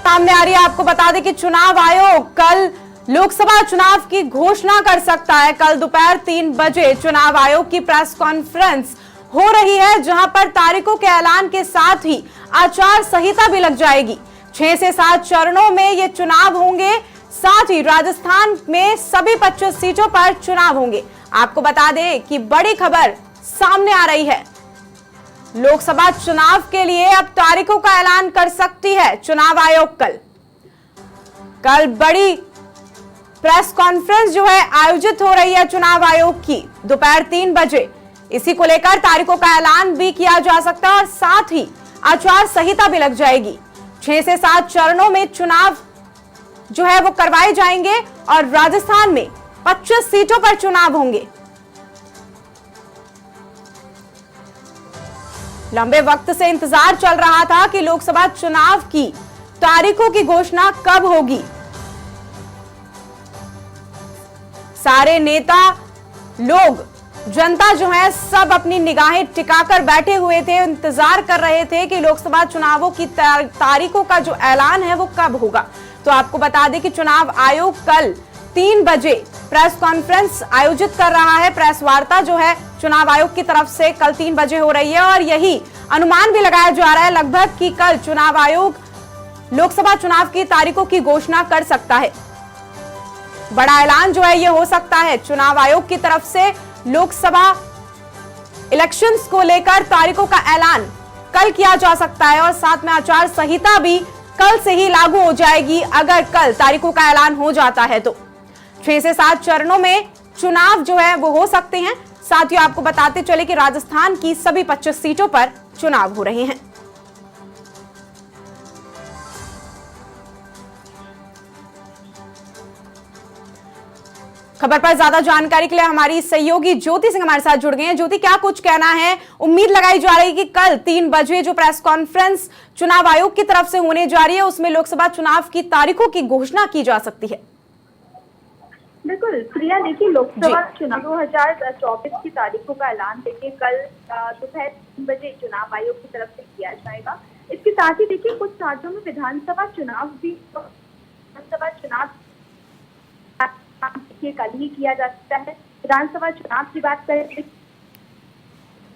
सामने आ रही है। आपको बता दें कि चुनाव आयोग कल लोकसभा चुनाव की घोषणा कर सकता है। कल दोपहर 3 बजे चुनाव आयोग की प्रेस कॉन्फ्रेंस हो रही है, जहां पर तारीखों के ऐलान के साथ ही आचार संहिता भी लग जाएगी। 6 से 7 चरणों में ये चुनाव होंगे। साथ ही राजस्थान में सभी 25 सीटों पर चुनाव होंगे। आपको बता दें कि बड़ी खबर सामने आ रही है। लोकसभा चुनाव के लिए अब तारीखों का ऐलान कर सकती है चुनाव आयोग। कल बड़ी प्रेस कॉन्फ्रेंस जो है आयोजित हो रही है चुनाव आयोग की दोपहर 3 बजे। इसी को लेकर तारीखों का ऐलान भी किया जा सकता है और साथ ही आचार संहिता भी लग जाएगी। 6 से 7 चरणों में चुनाव जो है वो करवाए जाएंगे और राजस्थान में 25 सीटों पर चुनाव होंगे। लंबे वक्त से इंतजार चल रहा था कि लोकसभा चुनाव की तारीखों की घोषणा कब होगी। सारे नेता लोग, जनता जो है सब अपनी निगाहें टिकाकर बैठे हुए थे, इंतजार कर रहे थे कि लोकसभा चुनावों की तारीखों का जो ऐलान है वो कब होगा। तो आपको बता दें कि चुनाव आयोग कल 3 बजे प्रेस कॉन्फ्रेंस आयोजित कर रहा है। प्रेस वार्ता जो है चुनाव आयोग की तरफ से कल 3 बजे हो रही है और यही अनुमान भी लगाया जा रहा है लगभग कि कल चुनाव आयोग लोकसभा चुनाव की तारीखों की घोषणा कर सकता है। बड़ा ऐलान जो है ये हो सकता है चुनाव आयोग की तरफ से। लोकसभा इलेक्शंस को लेकर तारीखों का ऐलान कल किया जा सकता है और साथ में आचार संहिता भी कल से ही लागू हो जाएगी अगर कल तारीखों का ऐलान हो जाता है तो। 6 से 7 चरणों में चुनाव जो है वो हो सकते हैं। साथ ही आपको बताते चले कि राजस्थान की सभी 25 सीटों पर चुनाव हो रहे हैं। खबर पर ज्यादा जानकारी के लिए हमारी सहयोगी ज्योति सिंह हमारे साथ जुड़ गए हैं। ज्योति, क्या कुछ कहना है? उम्मीद लगाई जा रही है कि कल 3 बजे जो प्रेस कॉन्फ्रेंस चुनाव आयोग की तरफ से होने जा रही है उसमें लोकसभा चुनाव की तारीखों की घोषणा की जा सकती है। बिल्कुल प्रिया, देखिए लोकसभा चुनाव 2024 की तारीखों का ऐलान देखिए कल दोपहर 3 बजे चुनाव आयोग की तरफ से किया जाएगा। इसके साथ ही देखिए कुछ राज्यों में विधानसभा चुनाव कल ही किया जा सकता है। विधानसभा चुनाव की बात करें,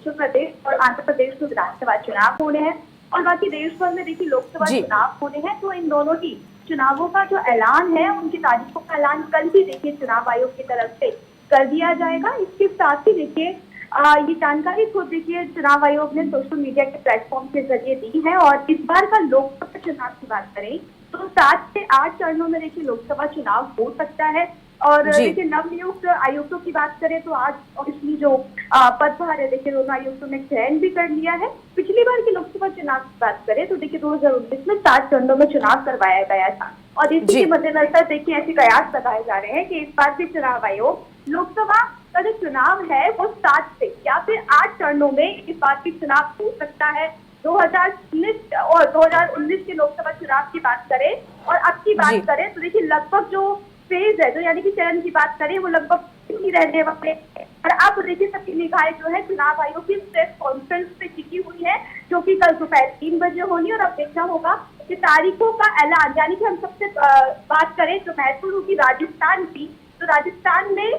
मध्य प्रदेश और आंध्र प्रदेश में विधानसभा चुनाव होने हैं और बाकी देश भर में देखिए लोकसभा चुनाव होने हैं। तो इन दोनों ही चुनावों का जो ऐलान है उनकी तारीखों का ऐलान कल ही देखिए चुनाव आयोग की तरफ से कर दिया जाएगा। इसके साथ ही देखिए ये जानकारी खुद देखिए चुनाव आयोग ने सोशल मीडिया के प्लेटफॉर्म के जरिए दी है। और इस बार का लोकसभा चुनाव की बात करें तो 7 से 8 चरणों में देखिए लोकसभा चुनाव हो सकता है। और देखिए नवनियुक्त आयुक्तों की बात करें तो आज ऑब्वियसली जो पदभार है देखिए दोनों आयुक्तों ने ग्रहण भी कर लिया है। पिछली बार की लोकसभा चुनाव की बात करें तो देखिए 2019 में 7 चरणों में चुनाव करवाया गया था और इसी के मद्देनजर देखिए ऐसे कयास लगाए जा रहे हैं कि इस बार भी चुनाव आयोग लोकसभा का जो चुनाव है वो 7 से या फिर 8 चरणों में इस बार भी चुनाव हो सकता है। 2019 और 2019 के लोकसभा चुनाव की बात करें और अब की बात करें तो देखिए लगभग जो फेज है, जो यानी कि चरण की बात करें वो लगभग ही रहने वाले। और अब देखिए सबकी निगाहें जो है चुनाव आयोग की प्रेस कॉन्फ्रेंस पे टिकी हुई है जो कि कल दोपहर 3 बजे होनी। और अब देखना होगा कि तारीखों का ऐलान, यानी कि हम सबसे बात करें जो महत्वपूर्ण होगी राजस्थान की, तो राजस्थान में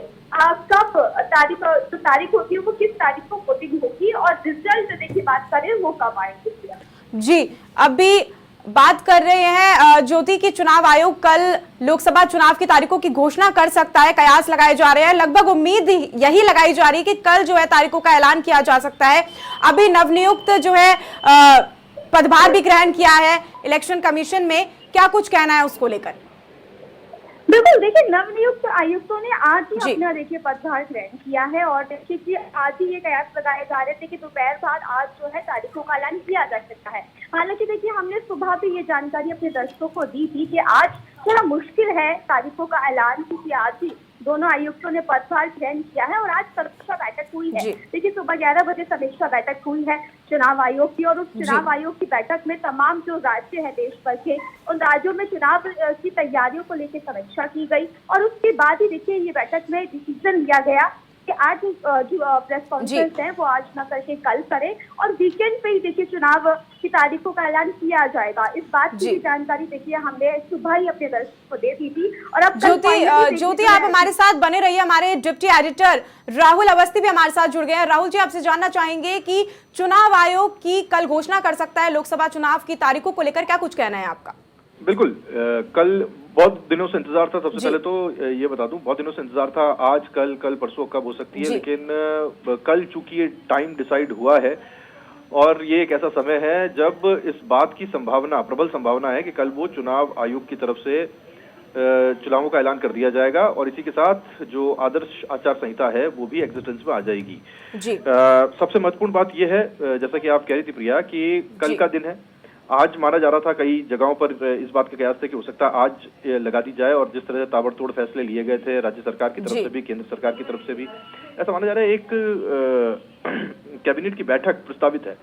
कब तारीख होती है वो किस तारीख को वोटिंग होगी और रिजल्ट देखिए बात करें वो कब आएंगे। जी, अभी बात कर रहे हैं ज्योति की चुनाव आयोग कल लोकसभा चुनाव की तारीखों की घोषणा कर सकता है। कयास लगाए जा रहे हैं, लगभग उम्मीद यही लगाई जा रही है कि कल जो है तारीखों का ऐलान किया जा सकता है। अभी नवनियुक्त जो है पदभार भी ग्रहण किया है इलेक्शन कमीशन में, क्या कुछ कहना है उसको लेकर? बिल्कुल, देखिए नवनियुक्त आयुक्तों ने आज ही अपना देखिए पदभार ग्रहण किया है और देखिए कि आज ही ये कयास लगाए जा रहे थे कि दोपहर बाद आज जो है तारीखों का ऐलान किया जा सकता है। हालांकि देखिए हमने सुबह भी ये जानकारी अपने दर्शकों को दी थी कि आज थोड़ा मुश्किल है तारीखों का ऐलान, क्योंकि आज ही दोनों आयुक्तों ने पदभार ग्रहण किया है और आज समीक्षा बैठक हुई है। देखिए सुबह 11 बजे समीक्षा बैठक हुई है चुनाव आयोग की और उस चुनाव आयोग की बैठक में तमाम जो राज्य है देश भर के, उन राज्यों में चुनाव की तैयारियों को लेकर समीक्षा की गई और उसके बाद ही देखिए ये बैठक में डिसीजन लिया गया कि आज जो प्रेस कॉन्फ्रेंस है वो आज न करके कल करे और वीकेंड पे ही देखिए चुनाव की तारीखों का ऐलान किया जाएगा। इस बात की जानकारी देखिए हमने सुबह ही अपने दर्शकों को दे दी थी। और अब ज्योति आप हमारे साथ बने रहिए। हमारे डिप्टी एडिटर राहुल अवस्थी भी हमारे साथ जुड़ गए हैं। राहुल जी, आपसे जानना चाहेंगे कि चुनाव आयोग की कल घोषणा कर सकता है लोकसभा चुनाव की तारीखों को लेकर, क्या कुछ कहना है आपका? बिल्कुल, कल बहुत दिनों से इंतजार था। सबसे पहले तो ये बता दूं, बहुत दिनों से इंतजार था। आज कल परसों कब हो सकती है, लेकिन कल चूंकि ये टाइम डिसाइड हुआ है और ये एक ऐसा समय है जब इस बात की संभावना, प्रबल संभावना है कि कल वो चुनाव आयोग की तरफ से चुनावों का ऐलान कर दिया जाएगा और इसी के साथ जो आदर्श आचार संहिता है वो भी एग्जिस्टेंस में आ जाएगी। जी। सबसे महत्वपूर्ण बात यह है, जैसा कि आप कह रही थी प्रिया, कि कल का दिन है। आज माना जा रहा था, कई जगहों पर इस बात का कयास थे कि हो सकता है आज लगा दी जाए, और जिस तरह से ताबड़तोड़ फैसले लिए गए थे राज्य सरकार की तरफ से भी, केंद्र सरकार की तरफ से भी, ऐसा माना जा रहा है एक कैबिनेट की बैठक प्रस्तावित है।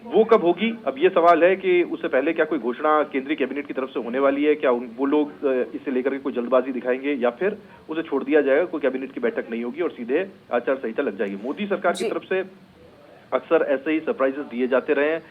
वो कब होगी, अब ये सवाल है कि उससे पहले क्या कोई घोषणा केंद्रीय कैबिनेट की तरफ से होने वाली है, क्या वो लोग इसे लेकर के कोई जल्दबाजी दिखाएंगे या फिर उसे छोड़ दिया जाएगा, कोई कैबिनेट की बैठक नहीं होगी और सीधे आचार संहिता लग जाएगी। मोदी सरकार की तरफ से अक्सर ऐसे ही सरप्राइजेस दिए जाते रहे हैं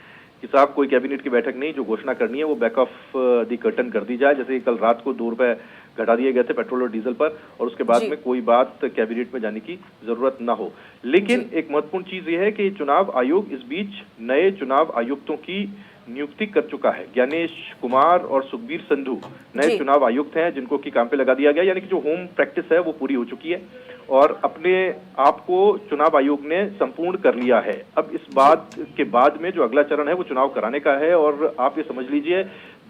कि साहब कोई कैबिनेट की बैठक नहीं, जो घोषणा करनी है वो बैक ऑफ द कर्टन कर दी जाए। जैसे कल रात को 2 रुपए घटा दिए गए थे पेट्रोल और डीजल पर, और उसके बाद में कोई बात कैबिनेट में जाने की जरूरत ना हो। लेकिन एक महत्वपूर्ण चीज ये है कि चुनाव आयोग इस बीच नए चुनाव आयुक्तों की नियुक्ति कर चुका है। ज्ञानेश कुमार और सुखबीर संधू नए चुनाव आयुक्त हैं जिनको की काम पे लगा दिया गया, यानी कि जो होम प्रैक्टिस है वो पूरी हो चुकी है और अपने आप को चुनाव आयोग ने संपूर्ण कर लिया है। अब इस बात के बाद में जो अगला चरण है वो चुनाव कराने का है। और आप ये समझ लीजिए,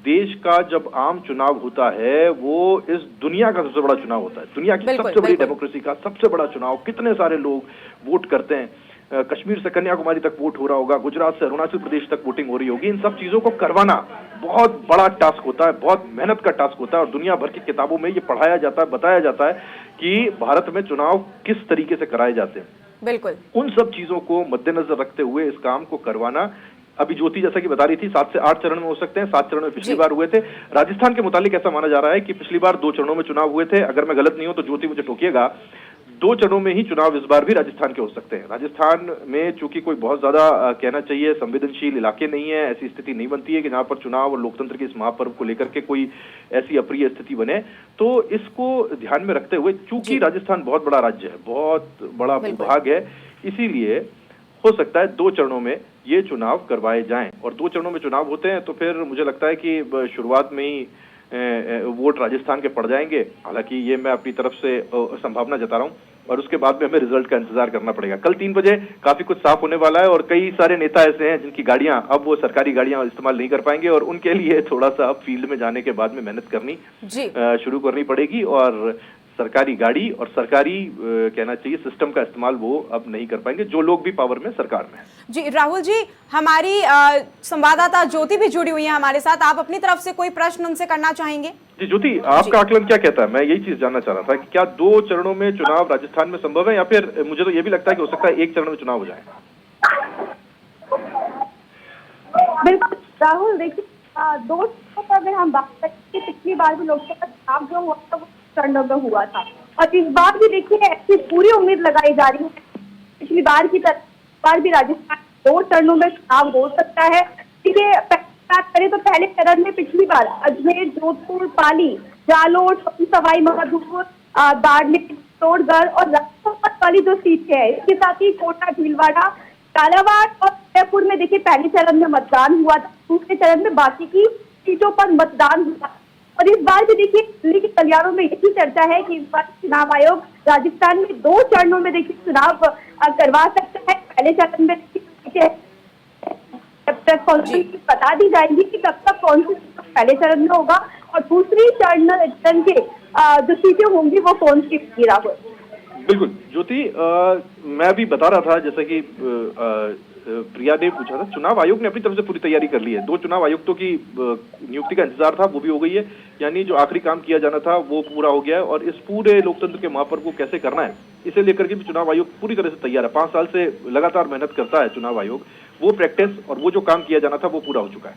देश का जब आम चुनाव होता है वो इस दुनिया का सबसे बड़ा चुनाव होता है, दुनिया की सबसे बड़ी डेमोक्रेसी का सबसे बड़ा चुनाव। कितने सारे लोग वोट करते हैं, कश्मीर से कन्याकुमारी तक वोट हो रहा होगा, गुजरात से अरुणाचल प्रदेश तक वोटिंग हो रही होगी। इन सब चीजों को करवाना बहुत बड़ा टास्क होता है, बहुत मेहनत का टास्क होता है और दुनिया भर की किताबों में ये पढ़ाया जाता है, बताया जाता है कि भारत में चुनाव किस तरीके से कराए जाते हैं। बिल्कुल, उन सब चीजों को मद्देनजर रखते हुए इस काम को करवाना, अभी ज्योति जैसा कि बता रही थी 7 से 8 चरण में हो सकते हैं। 7 चरण में पिछली बार हुए थे। राजस्थान के मुतालिक ऐसा माना जा रहा है कि पिछली बार 2 चरणों में चुनाव हुए थे। अगर मैं गलत नहीं हूं तो ज्योति मुझे टोकिएगा, 2 चरणों में ही चुनाव इस बार भी राजस्थान के हो सकते हैं। राजस्थान में चूंकि कोई बहुत ज्यादा कहना चाहिए संवेदनशील इलाके नहीं है, ऐसी स्थिति नहीं बनती है कि जहां पर चुनाव और लोकतंत्र के इस महापर्व को लेकर के कोई ऐसी अप्रिय स्थिति बने। तो इसको ध्यान में रखते हुए, चूंकि राजस्थान बहुत बड़ा राज्य है, बहुत बड़ा भूभाग है, इसीलिए हो सकता है 2 चरणों में ये चुनाव करवाए जाएं। और 2 चरणों में चुनाव होते हैं तो फिर मुझे लगता है कि शुरुआत में ही वोट राजस्थान के पड़ जाएंगे। हालांकि ये मैं अपनी तरफ से संभावना जता रहा हूं और उसके बाद में हमें रिजल्ट का इंतजार करना पड़ेगा। कल 3 बजे काफी कुछ साफ होने वाला है और कई सारे नेता ऐसे हैं जिनकी गाड़ियां अब वो सरकारी गाड़ियां इस्तेमाल नहीं कर पाएंगे और उनके लिए थोड़ा सा अब फील्ड में जाने के बाद में मेहनत करनी शुरू करनी पड़ेगी और सरकारी गाड़ी और सरकारी कहना चाहिए सिस्टम का इस्तेमाल वो अब नहीं कर पाएंगे, जो लोग भी पावर में सरकार में है। जी राहुल जी, हमारी संवाददाता ज्योति भी जुड़ी हुई है हमारे साथ। आप अपनी तरफ से कोई प्रश्न उनसे करना चाहेंगे? जी ज्योति, आपका आकलन क्या कहता है? मैं यही चीज जानना चाह रहा था कि क्या 2 चरणों में चुनाव राजस्थान में संभव है या फिर मुझे तो ये भी लगता है कि हो सकता है 1 चरण में चुनाव हो जाए। बिल्कुल राहुल, देखिए 2 चरणों पर अगर हम बात करें, पिछली बार भी लोकसभा चुनाव जो हुआ था वो चरणों में हुआ था और इस बार भी देखिए ऐसी पूरी उम्मीद लगाई जा रही है पिछली बार की तरह बार भी राजस्थान 2 चरणों में चुनाव हो सकता है। देखिए बात करें तो पहले चरण में पिछली बार अजमेर, जोधपुर, पाली, जालोर, सवाई माधोपुर, बाड़मेर, चित्तौड़गढ़ और राजकोट वाली जो सीट है, इसके साथ ही कोटा, भीलवाड़ा, झालावाड़ और उदयपुर में देखिए पहले चरण में मतदान हुआ था। दूसरे चरण में बाकी की सीटों पर मतदान हुआ और इस बार भी देखिए दिल्ली के गलियारों में यही चर्चा है कि इस बार चुनाव आयोग राजस्थान में 2 चरणों में देखिए चुनाव करवा सकता है। पहले चरण में देखिए प्रेस कॉन्फ्रेंस बता दी जाएगी कि कब तक कौन सी पहले चरण में होगा और दूसरी चरण के जो सीटें होंगी वो कौन सी होगी। राहुल बिल्कुल ज्योति, मैं भी बता रहा था जैसे कि प्रिया ने पूछा था, चुनाव आयोग ने अपनी तरफ से पूरी तैयारी कर ली है। 2 चुनाव आयुक्तों की नियुक्ति का इंतजार था, वो भी हो गई है, यानी जो आखिरी काम किया जाना था वो पूरा हो गया है और इस पूरे लोकतंत्र के महापर्व को कैसे करना है इसे लेकर के भी चुनाव आयोग पूरी तरह से तैयार है। 5 साल से लगातार मेहनत करता है चुनाव आयोग, वो प्रैक्टिस और वो जो काम किया जाना था वो पूरा हो चुका है।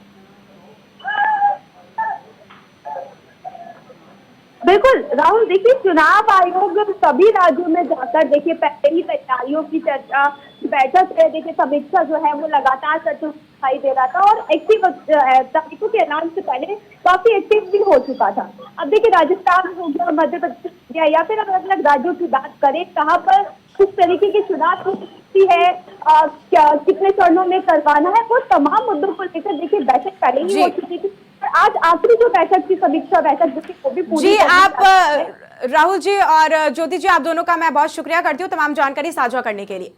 बिल्कुल राहुल, देखिए चुनाव आयोग सभी राज्यों में जाकर देखिए पहले ही तैयारियों की चर्चा बैठक है, देखिए समीक्षा जो है वो लगातार चर्चा दिखाई दे रहा था और एक्टिव तारीखों के ऐलान से पहले काफी एक्टिव भी हो चुका था। अब देखिए राजस्थान हो गया, मध्य प्रदेश हो गया, या फिर अलग अलग राज्यों की बात करें कहाँ पर किस तरीके की चुनाव हो सकती है, क्या कितने चरणों में करवाना है, वो तमाम मुद्दों को लेकर देखिए बैठक पहले ही हो चुकी थी। आज आखिरी जो बैठक की समीक्षा बैठक जिसकी वो भी पूरी जी, आप राहुल जी और ज्योति जी, आप दोनों का मैं बहुत शुक्रिया करती हूँ तमाम जानकारी साझा करने के लिए।